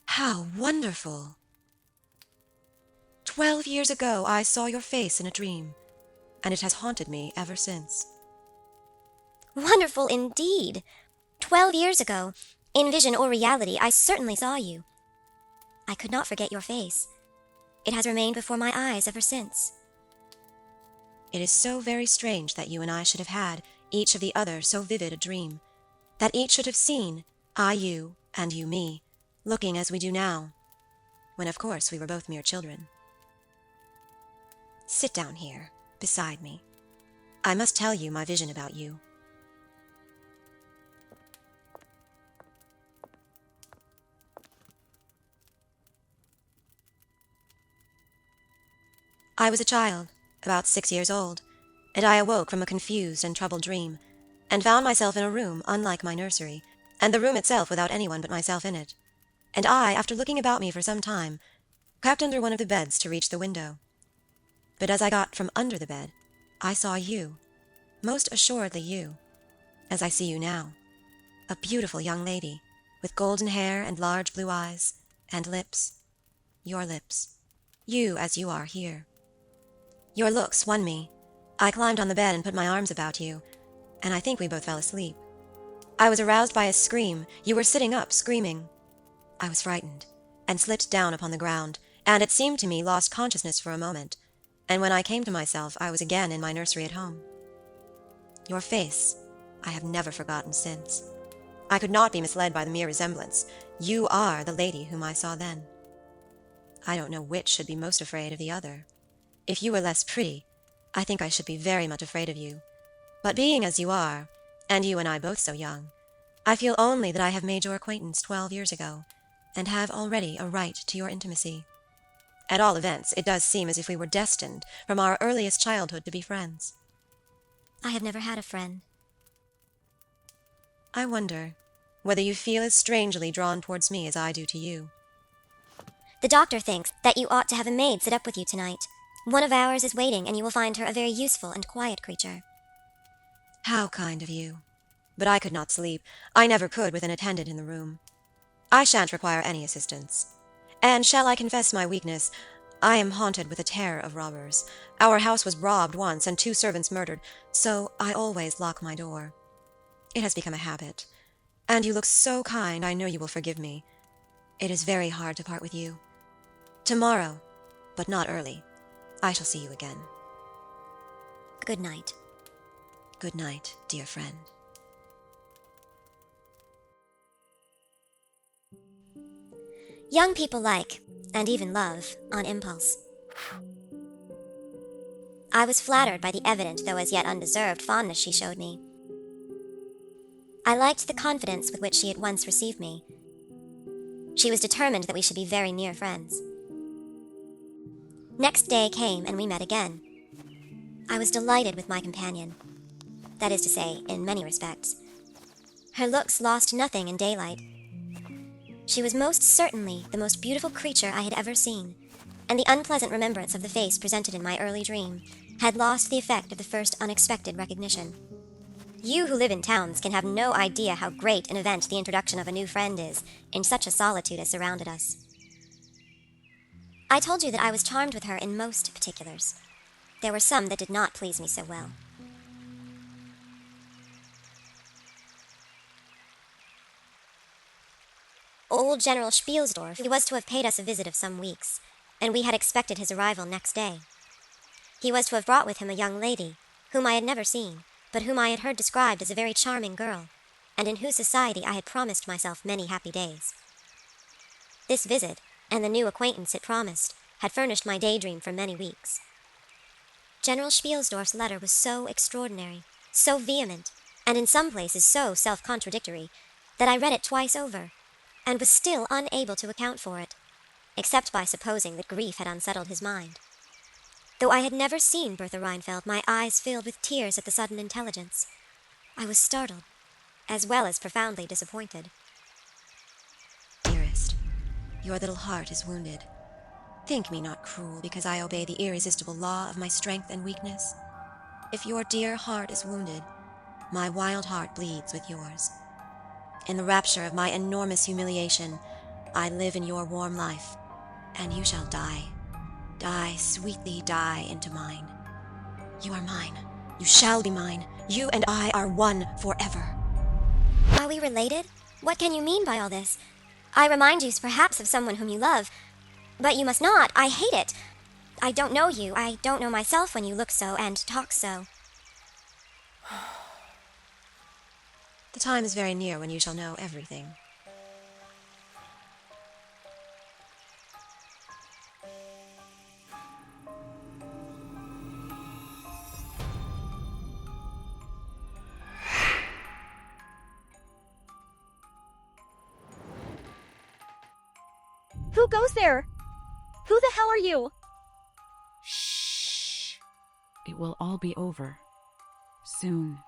How wonderful! 12 years ago I saw your face in a dream, and it has haunted me ever since. Wonderful indeed! 12 years ago, in vision or reality, I certainly saw you. I could not forget your face. It has remained before my eyes ever since. It is so very strange that you and I should have had, each of the other, so vivid a dream, that each should have seen, I you, and you me, looking as we do now, when of course we were both mere children. Sit down here, beside me. I must tell you my vision about you. I was a child, about 6 years old, and I awoke from a confused and troubled dream, and found myself in a room unlike my nursery, and the room itself without anyone but myself in it. And I, after looking about me for some time, crept under one of the beds to reach the window. But as I got from under the bed, I saw you, most assuredly you, as I see you now, a beautiful young lady, with golden hair and large blue eyes, and lips, your lips, you as you are here. Your looks won me. I climbed on the bed and put my arms about you, and I think we both fell asleep. I was aroused by a scream. You were sitting up, screaming. I was frightened, and slipped down upon the ground, and it seemed to me lost consciousness for a moment, and when I came to myself I was again in my nursery at home. Your face I have never forgotten since. I could not be misled by the mere resemblance. You are the lady whom I saw then. I don't know which should be most afraid of the other. If you were less pretty, I think I should be very much afraid of you. But being as you are, and you and I both so young, I feel only that I have made your acquaintance 12 years ago, and have already a right to your intimacy. At all events, it does seem as if we were destined from our earliest childhood to be friends. I have never had a friend. I wonder whether you feel as strangely drawn towards me as I do to you. The doctor thinks that you ought to have a maid sit up with you tonight. One of ours is waiting, and you will find her a very useful and quiet creature. How kind of you. But I could not sleep. I never could with an attendant in the room. I shan't require any assistance. And shall I confess my weakness? I am haunted with a terror of robbers. Our house was robbed once, and 2 servants murdered, so I always lock my door. It has become a habit. And you look so kind, I know you will forgive me. It is very hard to part with you. Tomorrow, but not early, I shall see you again. Good night. Good night, dear friend. Young people like, and even love, on impulse. I was flattered by the evident, though as yet undeserved, fondness she showed me. I liked the confidence with which she at once received me. She was determined that we should be very near friends. Next day came, and we met again. I was delighted with my companion. That is to say, in many respects. Her looks lost nothing in daylight. She was most certainly the most beautiful creature I had ever seen, and the unpleasant remembrance of the face presented in my early dream had lost the effect of the first unexpected recognition. You who live in towns can have no idea how great an event the introduction of a new friend is, in such a solitude as surrounded us. I told you that I was charmed with her in most particulars. There were some that did not please me so well. Old General Spielsdorf was to have paid us a visit of some weeks, and we had expected his arrival next day. He was to have brought with him a young lady, whom I had never seen, but whom I had heard described as a very charming girl, and in whose society I had promised myself many happy days. This visit, and the new acquaintance it promised, had furnished my daydream for many weeks. General Spielsdorf's letter was so extraordinary, so vehement, and in some places so self-contradictory, that I read it twice over, and was still unable to account for it, except by supposing that grief had unsettled his mind. Though I had never seen Bertha Reinfeld, my eyes filled with tears at the sudden intelligence. I was startled, as well as profoundly disappointed. Dearest, your little heart is wounded. Think me not cruel because I obey the irresistible law of my strength and weakness. If your dear heart is wounded, my wild heart bleeds with yours. In the rapture of my enormous humiliation, I live in your warm life, and you shall die. Die, sweetly die into mine. You are mine. You shall be mine. You and I are one forever. Are we related? What can you mean by all this? I remind you perhaps of someone whom you love, but you must not. I hate it. I don't know you. I don't know myself when you look so and talk so. The time is very near when you shall know everything. Who goes there? Who the hell are you? Shh. It will all be over. Soon.